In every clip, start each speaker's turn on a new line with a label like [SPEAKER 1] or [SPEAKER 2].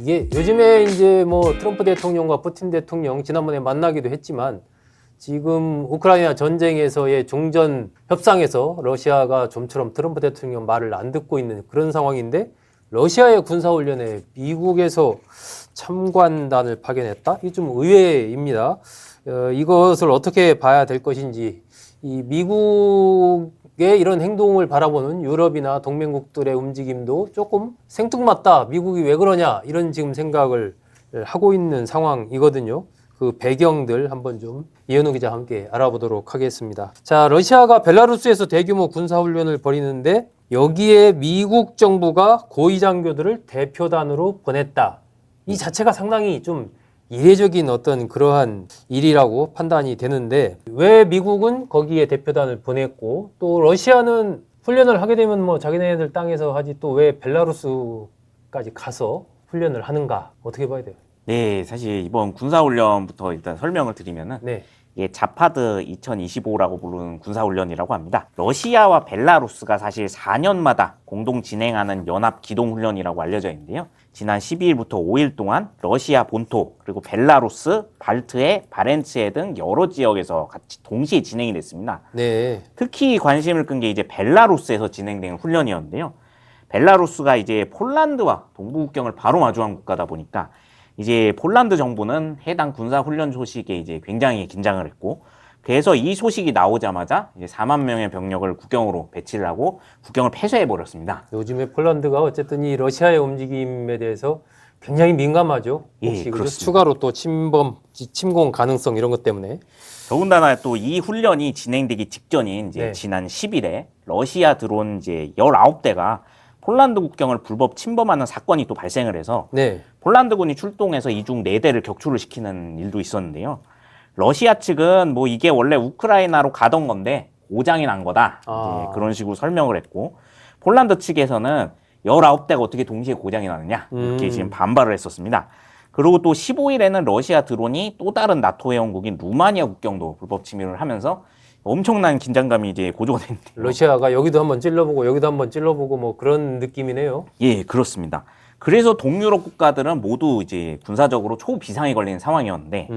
[SPEAKER 1] 이게 요즘에 이제 뭐 트럼프 대통령과 푸틴 대통령 지난번에 만나기도 했지만 지금 우크라이나 전쟁에서의 종전 협상에서 러시아가 좀처럼 트럼프 대통령 말을 안 듣고 있는 그런 상황인데 러시아의 군사훈련에 미국에서 참관단을 파견했다? 이게 좀 의외입니다. 이것을 어떻게 봐야 될 것인지 이 미국의 이런 행동을 바라보는 유럽이나 동맹국들의 움직임도 조금 생뚱맞다. 미국이 왜 그러냐 이런 지금 생각을 하고 있는 상황이거든요. 그 배경들 한번 좀 이현우 기자와 함께 알아보도록 하겠습니다. 자, 러시아가 벨라루스에서 대규모 군사훈련을 벌이는데 여기에 미국 정부가 고위 장교들을 대표단으로 보냈다. 이 자체가 상당히 좀 이례적인 어떤 그러한 일이라고 판단이 되는데 왜 미국은 거기에 대표단을 보냈고 또 러시아는 훈련을 하게 되면 뭐 자기네들 땅에서 하지 또 왜 벨라루스까지 가서 훈련을 하는가 어떻게 봐야 돼요?
[SPEAKER 2] 네, 사실 이번 군사훈련부터 일단 설명을 드리면은
[SPEAKER 1] 네.
[SPEAKER 2] 이게 자파드 2025라고 부르는 군사훈련이라고 합니다. 러시아와 벨라루스가 사실 4년마다 공동 진행하는 연합 기동훈련이라고 알려져 있는데요. 지난 12일부터 5일 동안 러시아 본토 그리고 벨라루스, 발트해, 바렌츠해 등 여러 지역에서 같이 동시에 진행이 됐습니다.
[SPEAKER 1] 네.
[SPEAKER 2] 특히 관심을 끈 게 이제 벨라루스에서 진행된 훈련이었는데요. 벨라루스가 이제 폴란드와 동부 국경을 바로 마주한 국가다 보니까 이제 폴란드 정부는 해당 군사 훈련 소식에 이제 굉장히 긴장을 했고, 그래서 이 소식이 나오자마자 이제 4만 명의 병력을 국경으로 배치를 하고 국경을 폐쇄해 버렸습니다.
[SPEAKER 1] 요즘에 폴란드가 어쨌든 이 러시아의 움직임에 대해서 굉장히 민감하죠. 혹시
[SPEAKER 2] 예, 그렇습니다.
[SPEAKER 1] 추가로 또 침공 가능성 이런 것 때문에.
[SPEAKER 2] 더군다나 또 이 훈련이 진행되기 직전인 이제
[SPEAKER 1] 네.
[SPEAKER 2] 지난 10일에 러시아 드론 이제 19대가 폴란드 국경을 불법 침범하는 사건이 또 발생을 해서
[SPEAKER 1] 네.
[SPEAKER 2] 폴란드군이 출동해서 이 중 4대를 격추를 시키는 일도 있었는데요. 러시아 측은 뭐 이게 원래 우크라이나로 가던 건데 고장이 난 거다. 이제 그런 식으로 설명을 했고, 폴란드 측에서는 19대가 어떻게 동시에 고장이 나느냐 이렇게 지금 반발을 했었습니다. 그리고 또 15일에는 러시아 드론이 또 다른 나토 회원국인 루마니아 국경도 불법 침입을 하면서 엄청난 긴장감이 이제 고조가 됐는데
[SPEAKER 1] 러시아가 여기도 한번 찔러보고 여기도 한번 찔러보고 뭐 그런 느낌이네요.
[SPEAKER 2] 예, 그렇습니다. 그래서 동유럽 국가들은 모두 이제 군사적으로 초비상에 걸리는 상황이었는데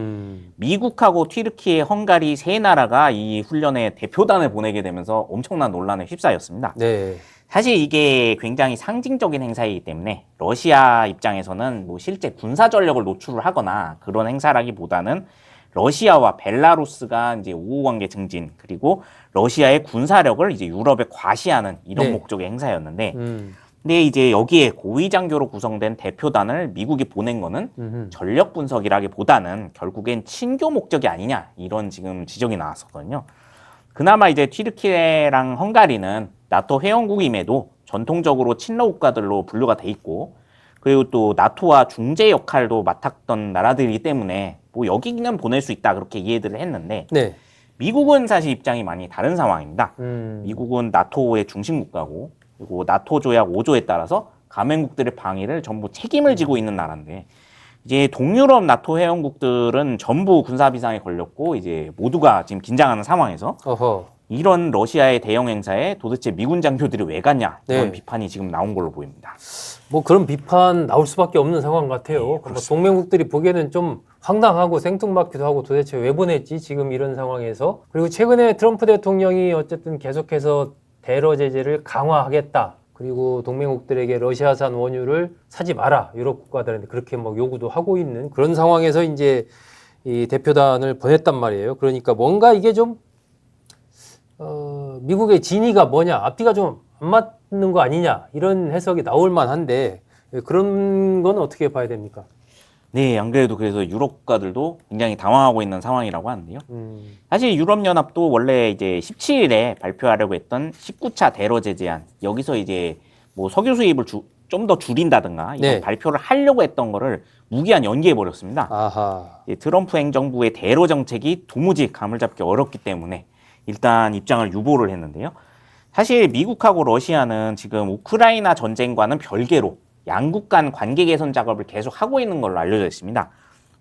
[SPEAKER 2] 미국하고 튀르키예, 헝가리 세 나라가 이 훈련에 대표단을 보내게 되면서 엄청난 논란에 휩싸였습니다.
[SPEAKER 1] 네.
[SPEAKER 2] 사실 이게 굉장히 상징적인 행사이기 때문에 러시아 입장에서는 뭐 실제 군사 전력을 노출을 하거나 그런 행사라기보다는 러시아와 벨라루스가 이제 우호관계 증진 그리고 러시아의 군사력을 이제 유럽에 과시하는 이런
[SPEAKER 1] 네.
[SPEAKER 2] 목적의 행사였는데 근데 이제 여기에 고위 장교로 구성된 대표단을 미국이 보낸 거는 전력 분석이라기보다는 결국엔 친교 목적이 아니냐 이런 지금 지적이 나왔었거든요. 그나마 이제 튀르키예랑 헝가리는 나토 회원국임에도 전통적으로 친러 국가들로 분류가 돼 있고 그리고 또 나토와 중재 역할도 맡았던 나라들이기 때문에 뭐 여기는 보낼 수 있다 그렇게 이해들을 했는데
[SPEAKER 1] 네.
[SPEAKER 2] 미국은 사실 입장이 많이 다른 상황입니다. 미국은 나토의 중심 국가고 그리고 나토 조약 5조에 따라서 가맹국들의 방위를 전부 책임을 지고 있는 나라인데 이제 동유럽 나토 회원국들은 전부 군사 비상에 걸렸고 이제 모두가 지금 긴장하는 상황에서
[SPEAKER 1] 어허.
[SPEAKER 2] 이런 러시아의 대형 행사에 도대체 미군 장교들이 왜 갔냐 이런
[SPEAKER 1] 네.
[SPEAKER 2] 비판이 지금 나온 걸로 보입니다.
[SPEAKER 1] 뭐 그런 비판 나올 수밖에 없는 상황 같아요. 뭐 동맹국들이 보기에는 좀 황당하고 생뚱맞기도 하고 도대체 왜 보냈지 지금 이런 상황에서. 그리고 최근에 트럼프 대통령이 어쨌든 계속해서 대러 제재를 강화하겠다. 그리고 동맹국들에게 러시아산 원유를 사지 마라. 유럽 국가들한테 그렇게 뭐 요구도 하고 있는 그런 상황에서 이제 이 대표단을 보냈단 말이에요. 그러니까 뭔가 이게 좀 미국의 진위가 뭐냐, 앞뒤가 좀 안 맞는 거 아니냐 이런 해석이 나올 만한데 그런 건 어떻게 봐야 됩니까?
[SPEAKER 2] 네, 안 그래도 그래서 유럽 국가들도 굉장히 당황하고 있는 상황이라고 하는데요. 사실 유럽연합도 원래 이제 17일에 발표하려고 했던 19차 대러 제재안 여기서 이제 뭐 석유 수입을 좀 더 줄인다든가 이런
[SPEAKER 1] 네.
[SPEAKER 2] 발표를 하려고 했던 거를 무기한 연기해 버렸습니다.
[SPEAKER 1] 아하.
[SPEAKER 2] 트럼프 행정부의 대러 정책이 도무지 감을 잡기 어렵기 때문에 일단 입장을 유보를 했는데요. 사실 미국하고 러시아는 지금 우크라이나 전쟁과는 별개로 양국 간 관계 개선 작업을 계속 하고 있는 걸로 알려져 있습니다.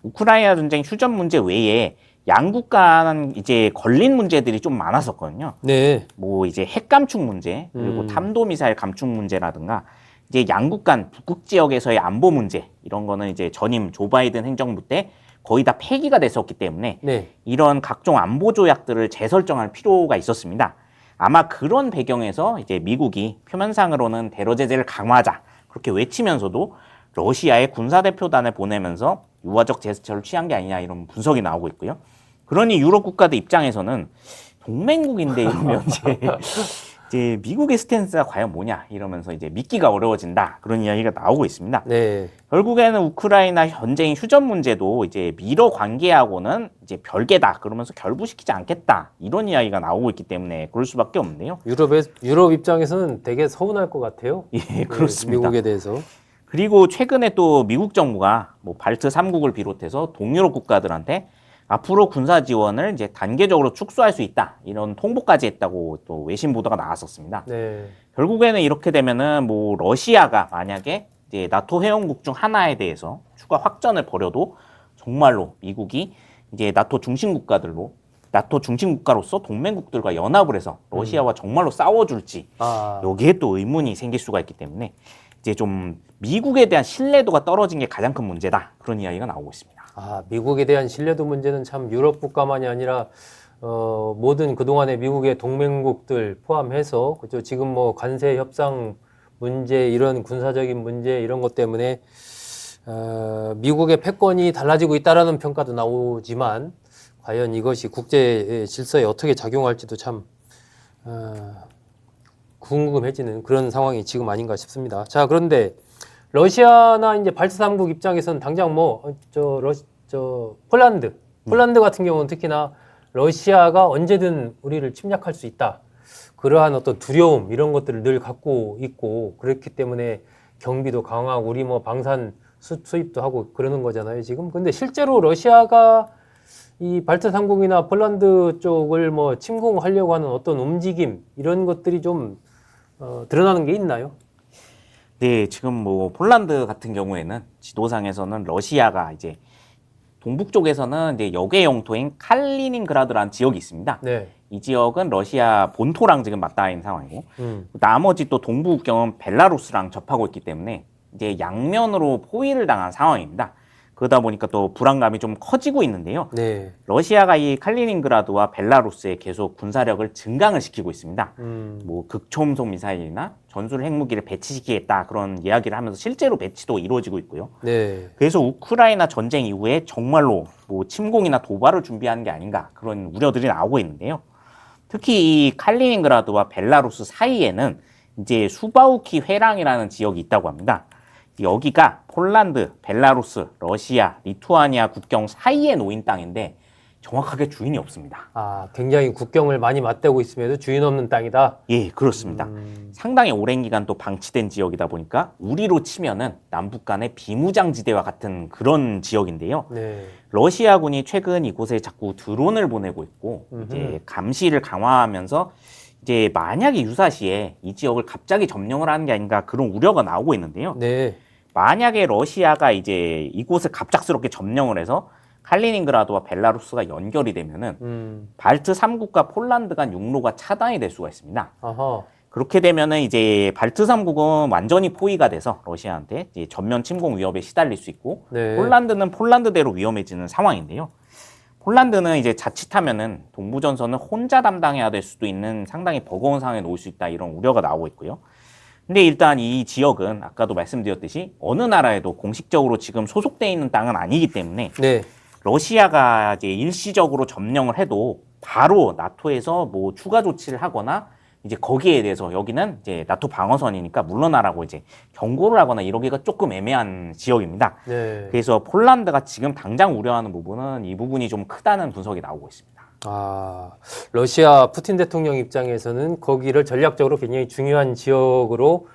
[SPEAKER 2] 우크라이나 전쟁 휴전 문제 외에 양국 간 이제 걸린 문제들이 좀 많았었거든요.
[SPEAKER 1] 네.
[SPEAKER 2] 뭐 이제 핵 감축 문제, 그리고 탄도미사일 감축 문제라든가 이제 양국 간 북극 지역에서의 안보 문제 이런 거는 이제 전임 조 바이든 행정부 때 거의 다 폐기가 됐었기 때문에
[SPEAKER 1] 네.
[SPEAKER 2] 이런 각종 안보 조약들을 재설정할 필요가 있었습니다. 아마 그런 배경에서 이제 미국이 표면상으로는 대러 제재를 강화하자 그렇게 외치면서도 러시아에 군사대표단을 보내면서 유화적 제스처를 취한 게 아니냐 이런 분석이 나오고 있고요. 그러니 유럽 국가들 입장에서는 동맹국인데 이러면 이제 미국의 스탠스가 과연 뭐냐 이러면서 이제 믿기가 어려워진다 그런 이야기가 나오고 있습니다.
[SPEAKER 1] 네.
[SPEAKER 2] 결국에는 우크라이나 전쟁 휴전 문제도 이제 미러 관계하고는 이제 별개다 그러면서 결부시키지 않겠다 이런 이야기가 나오고 있기 때문에 그럴 수밖에 없는데요.
[SPEAKER 1] 유럽 입장에서는 되게 서운할 것 같아요.
[SPEAKER 2] 예, 그렇습니다.
[SPEAKER 1] 미국에 대해서.
[SPEAKER 2] 그리고 최근에 또 미국 정부가 뭐 발트 3국을 비롯해서 동유럽 국가들한테 앞으로 군사 지원을 이제 단계적으로 축소할 수 있다 이런 통보까지 했다고 또 외신 보도가 나왔었습니다.
[SPEAKER 1] 네.
[SPEAKER 2] 결국에는 이렇게 되면은 뭐 러시아가 만약에 이제 나토 회원국 중 하나에 대해서 추가 확전을 벌여도 정말로 미국이 이제 나토 중심 국가로서 동맹국들과 연합을 해서 러시아와 정말로 싸워줄지 여기에 또 의문이 생길 수가 있기 때문에 이제 좀 미국에 대한 신뢰도가 떨어진 게 가장 큰 문제다 그런 이야기가 나오고 있습니다.
[SPEAKER 1] 미국에 대한 신뢰도 문제는 참 유럽 국가만이 아니라 모든 그동안의 미국의 동맹국들 포함해서 그죠. 지금 뭐 관세 협상 문제 이런 군사적인 문제 이런 것 때문에 미국의 패권이 달라지고 있다라는 평가도 나오지만 과연 이것이 국제 질서에 어떻게 작용할지도 참 궁금해지는 그런 상황이 지금 아닌가 싶습니다. 자, 그런데 러시아나 이제 발트 3국 입장에서는 당장 폴란드 같은 경우는 특히나 러시아가 언제든 우리를 침략할 수 있다. 그러한 어떤 두려움 이런 것들을 늘 갖고 있고 그렇기 때문에 경비도 강화하고 우리 뭐 방산 수입도 하고 그러는 거잖아요, 지금. 근데 실제로 러시아가 이 발트 3국이나 폴란드 쪽을 뭐 침공하려고 하는 어떤 움직임 이런 것들이 좀 드러나는 게 있나요?
[SPEAKER 2] 네, 지금 뭐 폴란드 같은 경우에는 지도상에서는 러시아가 이제 동북 쪽에서는 이제 역의 영토인 칼리닝그라드라는 지역이 있습니다.
[SPEAKER 1] 네.
[SPEAKER 2] 이 지역은 러시아 본토랑 지금 맞닿아 있는 상황이고 나머지 또 동부 국경은 벨라루스랑 접하고 있기 때문에 이제 양면으로 포위를 당한 상황입니다. 그러다 보니까 또 불안감이 좀 커지고 있는데요.
[SPEAKER 1] 네.
[SPEAKER 2] 러시아가 이 칼리닝그라드와 벨라루스에 계속 군사력을 증강을 시키고 있습니다. 뭐 극초음속 미사일이나 전술 핵무기를 배치시키겠다 그런 이야기를 하면서 실제로 배치도 이루어지고 있고요.
[SPEAKER 1] 네.
[SPEAKER 2] 그래서 우크라이나 전쟁 이후에 정말로 뭐 침공이나 도발을 준비하는 게 아닌가 그런 우려들이 나오고 있는데요. 특히 이 칼리닝그라드와 벨라루스 사이에는 이제 수바우키 회랑이라는 지역이 있다고 합니다. 여기가 폴란드, 벨라루스, 러시아, 리투아니아 국경 사이에 놓인 땅인데 정확하게 주인이 없습니다.
[SPEAKER 1] 굉장히 국경을 많이 맞대고 있음에도 주인 없는 땅이다?
[SPEAKER 2] 예, 그렇습니다. 상당히 오랜 기간 또 방치된 지역이다 보니까 우리로 치면은 남북 간의 비무장지대와 같은 그런 지역인데요.
[SPEAKER 1] 네.
[SPEAKER 2] 러시아군이 최근 이곳에 자꾸 드론을 보내고 있고 이제 감시를 강화하면서 이제 만약에 유사시에 이 지역을 갑자기 점령을 하는 게 아닌가 그런 우려가 나오고 있는데요.
[SPEAKER 1] 네.
[SPEAKER 2] 만약에 러시아가 이제 이곳을 갑작스럽게 점령을 해서 칼리닝그라드와 벨라루스가 연결이 되면은 발트 3국과 폴란드 간 육로가 차단이 될 수가 있습니다.
[SPEAKER 1] 아하.
[SPEAKER 2] 그렇게 되면은 이제 발트 3국은 완전히 포위가 돼서 러시아한테 이제 전면 침공 위협에 시달릴 수 있고
[SPEAKER 1] 네.
[SPEAKER 2] 폴란드는 폴란드대로 위험해지는 상황인데요. 폴란드는 이제 자칫하면은 동부전선을 혼자 담당해야 될 수도 있는 상당히 버거운 상황에 놓일 수 있다 이런 우려가 나오고 있고요. 근데 일단 이 지역은 아까도 말씀드렸듯이 어느 나라에도 공식적으로 지금 소속돼 있는 땅은 아니기 때문에
[SPEAKER 1] 네.
[SPEAKER 2] 러시아가 이제 일시적으로 점령을 해도 바로 나토에서 뭐 추가 조치를 하거나 이제 거기에 대해서 여기는 이제 나토 방어선이니까 물러나라고 이제 경고를 하거나 이러기가 조금 애매한 지역입니다.
[SPEAKER 1] 네.
[SPEAKER 2] 그래서 폴란드가 지금 당장 우려하는 부분은 이 부분이 좀 크다는 분석이 나오고 있습니다.
[SPEAKER 1] 러시아 푸틴 대통령 입장에서는 거기를 전략적으로 굉장히 중요한 지역으로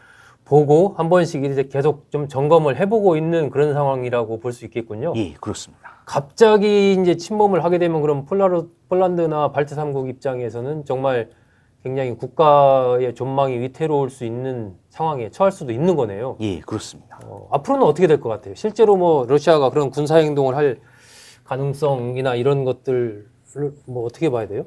[SPEAKER 1] 보고 한 번씩 이제 계속 좀 점검을 해보고 있는 그런 상황이라고 볼 수 있겠군요.
[SPEAKER 2] 예, 그렇습니다.
[SPEAKER 1] 갑자기 이제 침범을 하게 되면 그럼 폴란드나 발트 3국 입장에서는 정말 굉장히 국가의 존망이 위태로울 수 있는 상황에 처할 수도 있는 거네요.
[SPEAKER 2] 예, 그렇습니다.
[SPEAKER 1] 앞으로는 어떻게 될 것 같아요? 실제로 뭐 러시아가 그런 군사 행동을 할 가능성이나 이런 것들을 뭐 어떻게 봐야 돼요?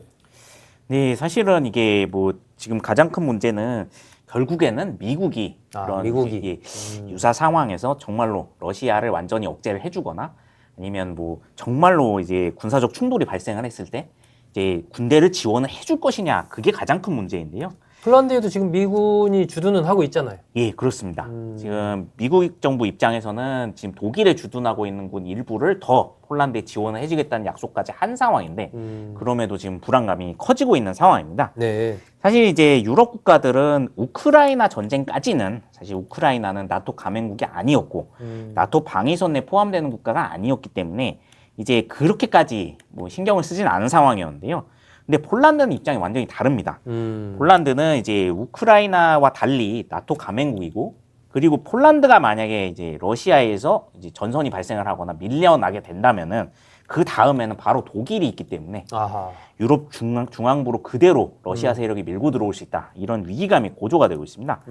[SPEAKER 2] 네, 사실은 이게 뭐 지금 가장 큰 문제는 결국에는 미국이 그런
[SPEAKER 1] 미국이.
[SPEAKER 2] 유사 상황에서 정말로 러시아를 완전히 억제를 해주거나 아니면 뭐 정말로 이제 군사적 충돌이 발생을 했을 때 이제 군대를 지원을 해줄 것이냐 그게 가장 큰 문제인데요.
[SPEAKER 1] 폴란드에도 지금 미군이 주둔은 하고 있잖아요.
[SPEAKER 2] 예, 그렇습니다. 지금 미국 정부 입장에서는 지금 독일에 주둔하고 있는 군 일부를 더 폴란드에 지원을 해주겠다는 약속까지 한 상황인데 그럼에도 지금 불안감이 커지고 있는 상황입니다.
[SPEAKER 1] 네.
[SPEAKER 2] 사실 이제 유럽 국가들은 우크라이나 전쟁까지는 사실 우크라이나는 나토 가맹국이 아니었고 나토 방위선 내에 포함되는 국가가 아니었기 때문에 이제 그렇게까지 뭐 신경을 쓰진 않은 상황이었는데요. 근데 폴란드는 입장이 완전히 다릅니다. 폴란드는 이제 우크라이나와 달리 나토 가맹국이고 그리고 폴란드가 만약에 이제 러시아에서 이제 전선이 발생을 하거나 밀려나게 된다면은 그 다음에는 바로 독일이 있기 때문에
[SPEAKER 1] 아하.
[SPEAKER 2] 유럽 중앙부로 그대로 러시아 세력이 밀고 들어올 수 있다. 이런 위기감이 고조가 되고 있습니다.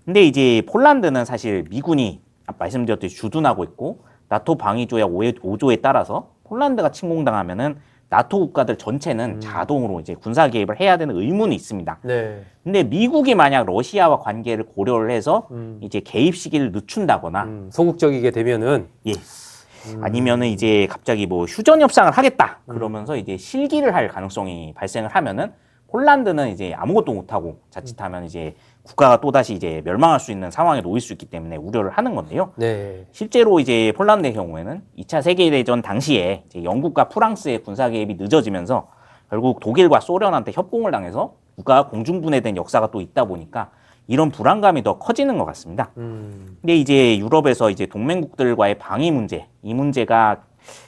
[SPEAKER 2] 근데 이제 폴란드는 사실 미군이 말씀드렸듯이 주둔하고 있고 나토 방위조약 5조에 따라서 폴란드가 침공당하면은 나토 국가들 전체는 자동으로 이제 군사 개입을 해야 되는 의무는 있습니다.
[SPEAKER 1] 네.
[SPEAKER 2] 근데 미국이 만약 러시아와 관계를 고려를 해서 이제 개입 시기를 늦춘다거나
[SPEAKER 1] 소극적이게 되면은
[SPEAKER 2] 예. 아니면은 이제 갑자기 뭐 휴전 협상을 하겠다 그러면서 이제 실기를 할 가능성이 발생을 하면은 폴란드는 이제 아무것도 못하고 자칫하면 이제 국가가 또다시 이제 멸망할 수 있는 상황에 놓일 수 있기 때문에 우려를 하는 건데요.
[SPEAKER 1] 네.
[SPEAKER 2] 실제로 이제 폴란드의 경우에는 2차 세계대전 당시에 이제 영국과 프랑스의 군사 개입이 늦어지면서 결국 독일과 소련한테 협공을 당해서 국가가 공중분해된 역사가 또 있다 보니까 이런 불안감이 더 커지는 것 같습니다. 근데 이제 유럽에서 이제 동맹국들과의 방위 문제, 이 문제가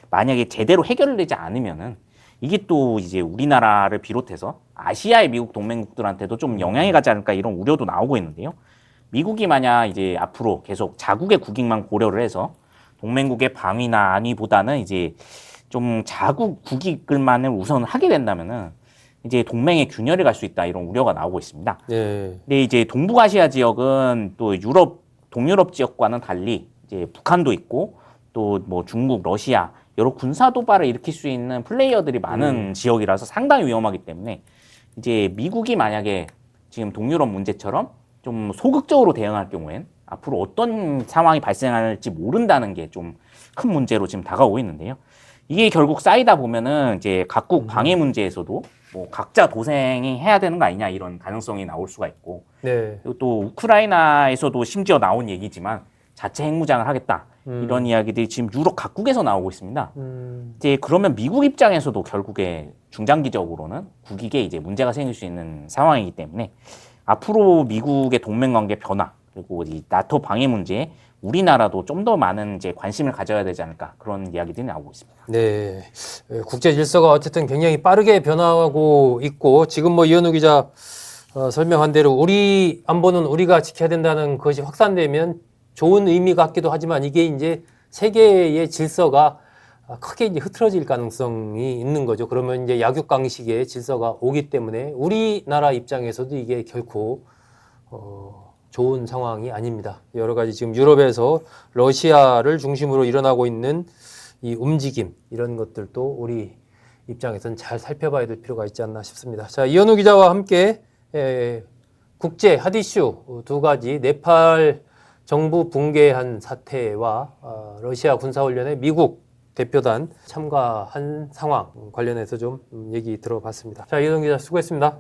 [SPEAKER 2] 만약에 제대로 해결되지 않으면은 이게 또 이제 우리나라를 비롯해서 아시아의 미국 동맹국들한테도 좀 영향이 가지 않을까 이런 우려도 나오고 있는데요. 미국이 만약 이제 앞으로 계속 자국의 국익만 고려를 해서 동맹국의 방위나 안위보다는 이제 좀 자국 국익을만을 우선 하게 된다면은 이제 동맹의 균열이 갈 수 있다 이런 우려가 나오고 있습니다.
[SPEAKER 1] 네.
[SPEAKER 2] 근데 이제 동북아시아 지역은 또 동유럽 지역과는 달리 이제 북한도 있고 또 뭐 중국, 러시아 여러 군사 도발을 일으킬 수 있는 플레이어들이 많은 지역이라서 상당히 위험하기 때문에 이제 미국이 만약에 지금 동유럽 문제처럼 좀 소극적으로 대응할 경우엔 앞으로 어떤 상황이 발생할지 모른다는 게 좀 큰 문제로 지금 다가오고 있는데요. 이게 결국 쌓이다 보면은 이제 각국 방해 문제에서도 뭐 각자 도생이 해야 되는 거 아니냐 이런 가능성이 나올 수가 있고
[SPEAKER 1] 네.
[SPEAKER 2] 그리고 또 우크라이나에서도 심지어 나온 얘기지만 자체 핵무장을 하겠다 이런 이야기들이 지금 유럽 각국에서 나오고 있습니다. 이제 그러면 미국 입장에서도 결국에 중장기적으로는 국익에 이제 문제가 생길 수 있는 상황이기 때문에 앞으로 미국의 동맹 관계 변화 그리고 이 나토 방해 문제에 우리나라도 좀 더 많은 이제 관심을 가져야 되지 않을까 그런 이야기들이 나오고 있습니다.
[SPEAKER 1] 네. 국제 질서가 어쨌든 굉장히 빠르게 변화하고 있고 지금 뭐 이현우 기자 설명한 대로 우리 안보는 우리가 지켜야 된다는 것이 확산되면 좋은 의미 같기도 하지만 이게 이제 세계의 질서가 크게 이제 흐트러질 가능성이 있는 거죠. 그러면 이제 약육강식의 질서가 오기 때문에 우리나라 입장에서도 이게 결코 좋은 상황이 아닙니다. 여러 가지 지금 유럽에서 러시아를 중심으로 일어나고 있는 이 움직임 이런 것들도 우리 입장에서는 잘 살펴봐야 될 필요가 있지 않나 싶습니다. 자, 이현우 기자와 함께 국제 핫이슈 두 가지 네팔 정부 붕괴한 사태와 러시아 군사훈련에 미국 대표단 참가한 상황 관련해서 좀 얘기 들어봤습니다. 자, 이현우 기자 수고했습니다.